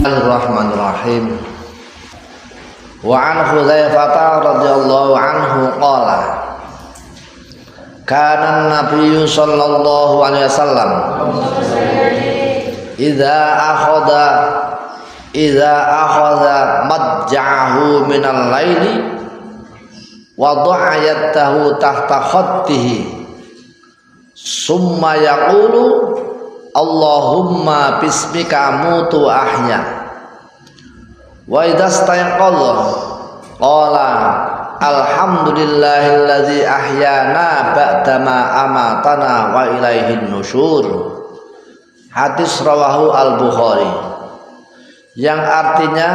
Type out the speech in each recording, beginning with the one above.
Bismillahirrahmanirrahim. Wa an Hudzaifah radhiyallahu anhu qala kana an-nabiyyu sallallahu alaihi wasallam idza akhadha madja'ahu minal laili wada'a yadahu tahta khaddihi summa yaqulu Allahumma bismika amutu ahya wa idza stayqadha qala alhamdulillahilladzi ahyana ba'dama amatana wa ilaihin nusyur. Hadis rawahu al-Bukhari, yang artinya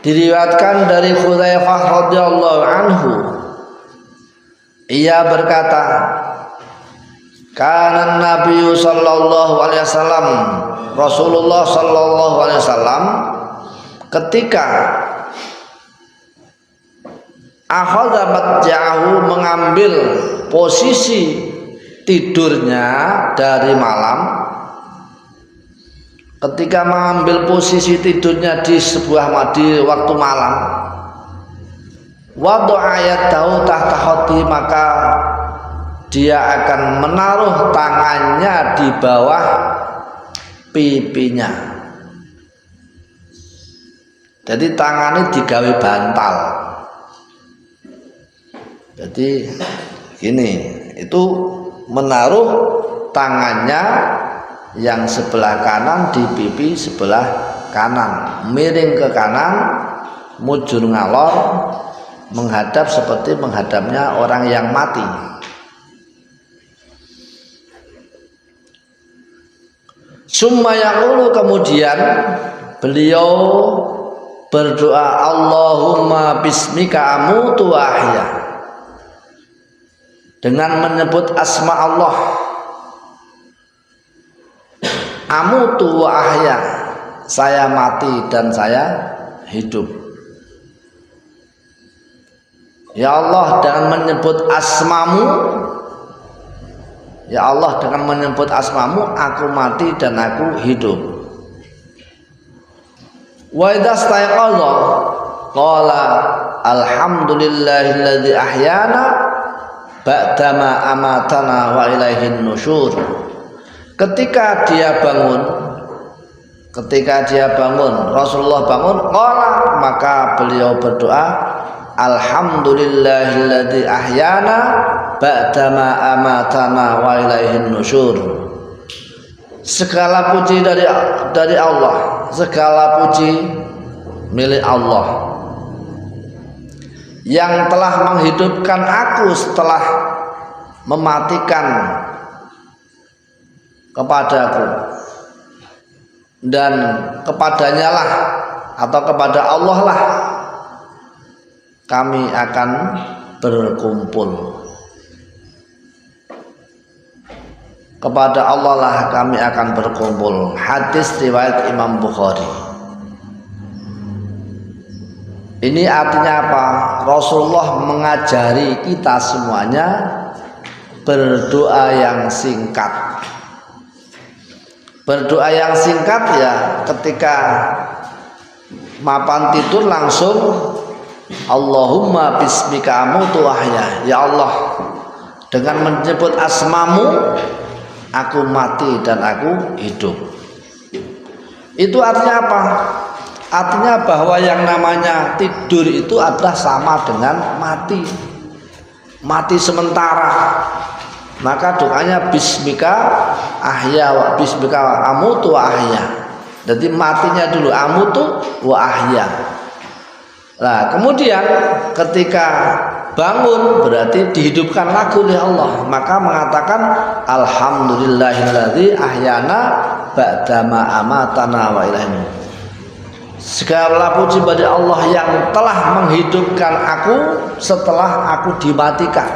diriwayatkan dari Hudzaifah radhiyallahu anhu, ia berkata, kana Nabi sallallahu alaihi wasallam, Rasulullah sallallahu alaihi wasallam ketika akhadha matja'ahu, mengambil posisi tidurnya dari malam, ketika mengambil posisi tidurnya di waktu malam, wada'a yadahu tahta khaddi, maka dia akan menaruh tangannya di bawah pipinya. Jadi tangannya digawe bantal. Jadi gini, itu menaruh tangannya yang sebelah kanan di pipi sebelah kanan, miring ke kanan, mujur ngalor, menghadap seperti menghadapnya orang yang mati. Summa yaqulu, kemudian beliau berdoa, Allahumma bismika amutu ahya, dengan menyebut asma Allah, amutu wa ahya, saya mati dan saya hidup. Ya Allah, dengan menyebut asmamu, ya Allah, dengan menyebut asmamu, aku mati dan aku hidup. Wa idza stayqadha qala alhamdulillahilladzi ahyana ba'dama amatana wa ilaihin nusyur. Ketika dia bangun, Rasulullah bangun, qala, maka beliau berdoa, alhamdulillahilladzi ahyana ba'dama amatana wa ilaihin nusyur. Segala puji dari Allah, segala puji milik Allah yang telah menghidupkan aku setelah mematikan kepadaku, dan kepadanya lah atau kepada Allah lah kami akan berkumpul. Kepada Allah lah kami akan berkumpul. Hadis riwayat Imam Bukhari. Ini artinya apa? Rasulullah mengajari kita semuanya berdoa yang singkat. Berdoa yang singkat ya ketika mapan tidur langsung Allahumma bismika amutu ahya, ya Allah, dengan menyebut asmamu aku mati dan aku hidup. Itu artinya apa? Artinya bahwa yang namanya tidur itu adalah sama dengan mati, mati sementara. Maka doanya bismika ahya wa bismika amutu wa ahya. Jadi matinya dulu, amutu wa ahya. Nah, kemudian ketika bangun berarti dihidupkan lagi oleh Allah, maka mengatakan alhamdulillahilladzi ahyana ba'dama amatana wa ilaihin. Segala puji bagi Allah yang telah menghidupkan aku setelah aku dimatikan.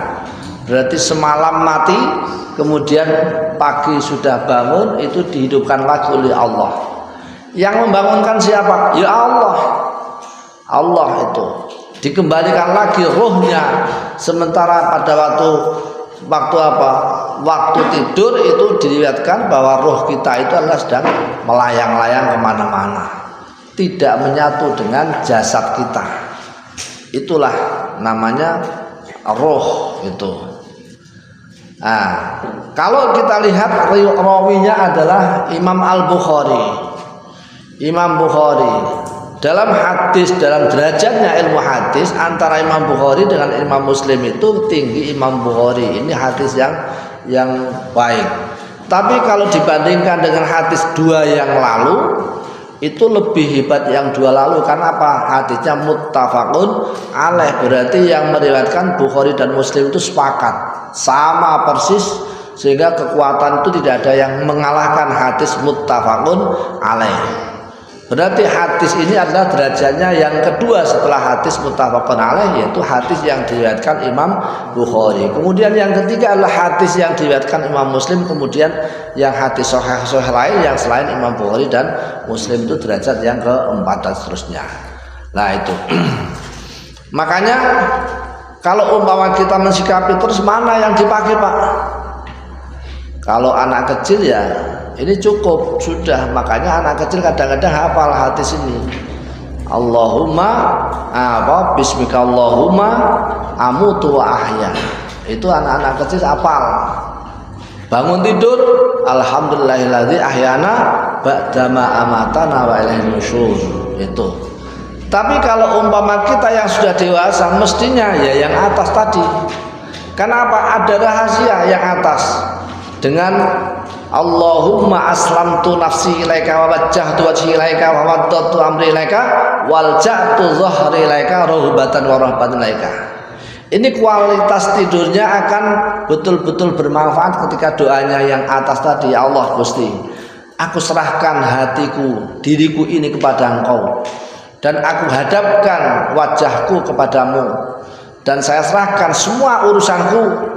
Berarti semalam mati, kemudian pagi sudah bangun, itu dihidupkan lagi oleh Allah. Yang membangunkan siapa? Ya Allah. Allah itu dikembalikan lagi ruhnya, sementara pada waktu waktu apa? Waktu tidur itu diriwayatkan bahwa roh kita itu adalah sedang melayang-layang kemana-mana, tidak menyatu dengan jasad kita. Itulah namanya roh itu. Nah, kalau kita lihat rawinya adalah Imam Al-Bukhari. Imam Bukhari dalam hadis, dalam derajatnya ilmu hadis antara Imam Bukhari dengan Imam Muslim itu tinggi Imam Bukhari. Ini hadis yang baik. Tapi kalau dibandingkan dengan hadis dua yang lalu, itu lebih hebat yang dua lalu. Karena apa? Hadisnya muttafaqun alaih, berarti yang meriwayatkan Bukhari dan Muslim itu sepakat, sama persis, sehingga kekuatan itu tidak ada yang mengalahkan hadis muttafaqun alaih. Berarti hadis ini adalah derajatnya yang kedua setelah hadis muttafaqun alaih, yaitu hadis yang diriwayatkan Imam Bukhari. Kemudian yang ketiga adalah hadis yang diriwayatkan Imam Muslim. Kemudian yang hadis sahih lain yang selain Imam Bukhari dan Muslim itu derajat yang keempat dan seterusnya. Nah itu. Makanya kalau umpama kita mensikapi terus mana yang dipakai, Pak? Kalau anak kecil ya ini cukup sudah. Makanya anak kecil kadang-kadang hafal hadis ini. Allahumma bismika Allahumma amutu wa ahya. Itu anak-anak kecil hafal. Bangun tidur, alhamdulillahilladzi ahyana ba'dama amatana wa ilaihin nusyur. Itu. Tapi kalau umpama kita yang sudah dewasa, mestinya ya yang atas tadi. Kenapa? Ada rahasia yang atas. Dengan Allahumma aslamtu nafsi ilaika wa wajjahtu wajhi ilaika wa waddatu amri ilaika wal ja'tu dhahri ilaika rahbatan wa rahbatan ilaika. Ini kualitas tidurnya akan betul-betul bermanfaat ketika doanya yang atas tadi. Ya Allah Gusti, aku serahkan hatiku, diriku ini kepada Engkau, dan aku hadapkan wajahku kepadamu, dan saya serahkan semua urusanku,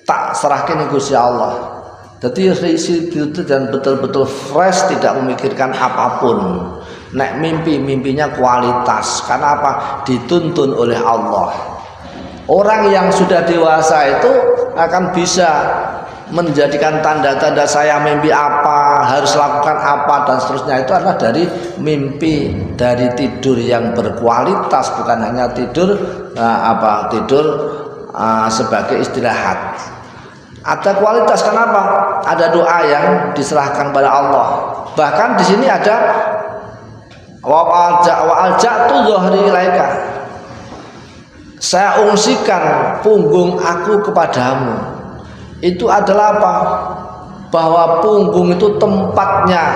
tak serahkan Gusti Allah. Jadi isi itu dan betul-betul fresh, tidak memikirkan apapun. Nek mimpinya kualitas. Karena apa? Dituntun oleh Allah. Orang yang sudah dewasa itu akan bisa menjadikan tanda-tanda saya mimpi apa, harus lakukan apa dan seterusnya. Itu adalah dari mimpi, dari tidur yang berkualitas, bukan hanya tidur tidur sebagai istirahat. Ada kualitas. Kenapa? Ada doa yang diserahkan pada Allah. Bahkan di sini ada wa alja'tu dhahri ilaika. Saya ungsikan punggung aku kepadamu. Itu adalah apa? Bahwa punggung itu tempatnya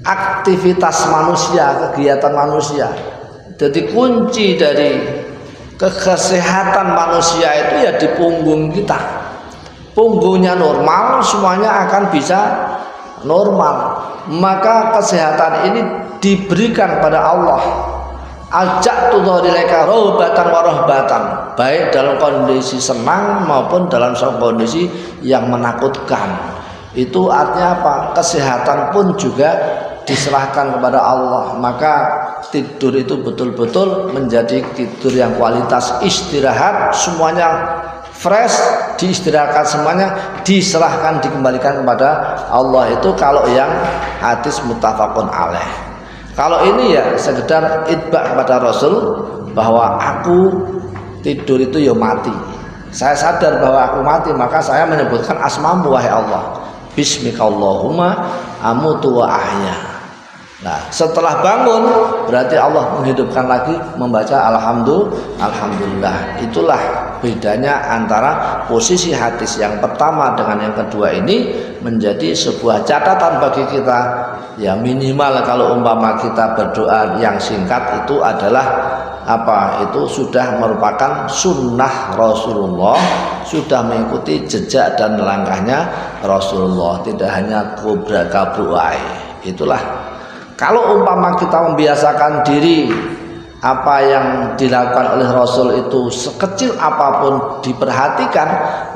aktivitas manusia, kegiatan manusia. Jadi kunci dari kesehatan manusia itu ya di punggung kita. Punggungnya normal, semuanya akan bisa normal. Maka kesehatan ini diberikan pada Allah. Aja'tu dhahrilaka rahbatan wa rahbatan, baik dalam kondisi senang maupun dalam kondisi yang menakutkan. Itu artinya apa? Kesehatan pun juga diserahkan kepada Allah. Maka tidur itu betul-betul menjadi tidur yang kualitas. Istirahat semuanya fresh, diistirahatkan semuanya, diserahkan, dikembalikan kepada Allah. Itu kalau yang hadis muttafaqun alaih. Kalau ini ya sekedar itba kepada Rasul, bahwa aku tidur itu ya mati. Saya sadar bahwa aku mati, maka saya menyebutkan asmamu wahai Allah. Bismika Allahumma amutu wa ahya. Nah, setelah bangun berarti Allah menghidupkan lagi, membaca alhamdulillah. Itulah bedanya antara posisi hadis yang pertama dengan yang kedua ini, menjadi sebuah catatan bagi kita. Ya minimal kalau umpama kita berdoa yang singkat itu adalah apa? Itu sudah merupakan sunnah Rasulullah, sudah mengikuti jejak dan langkahnya Rasulullah, tidak hanya kubra-kabruai. Itulah kalau umpama kita membiasakan diri, apa yang dilakukan oleh Rasul itu sekecil apapun diperhatikan,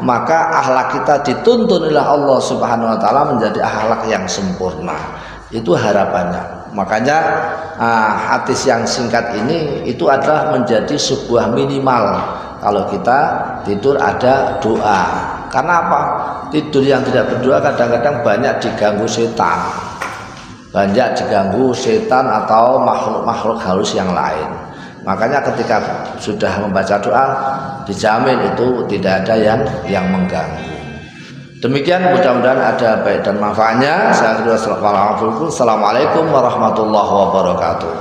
maka akhlak kita dituntun oleh Allah Subhanahu wa taala menjadi akhlak yang sempurna. Itu harapannya. Makanya hadis yang singkat ini itu adalah menjadi sebuah minimal kalau kita tidur ada doa. Karena apa? Tidur yang tidak berdoa kadang-kadang banyak diganggu setan, banyak diganggu setan atau makhluk-makhluk halus yang lain. Makanya ketika sudah membaca doa, dijamin itu tidak ada yang mengganggu. Demikian, mudah-mudahan ada baik dan manfaatnya. Saya kira assalamualaikum warahmatullahi wabarakatuh.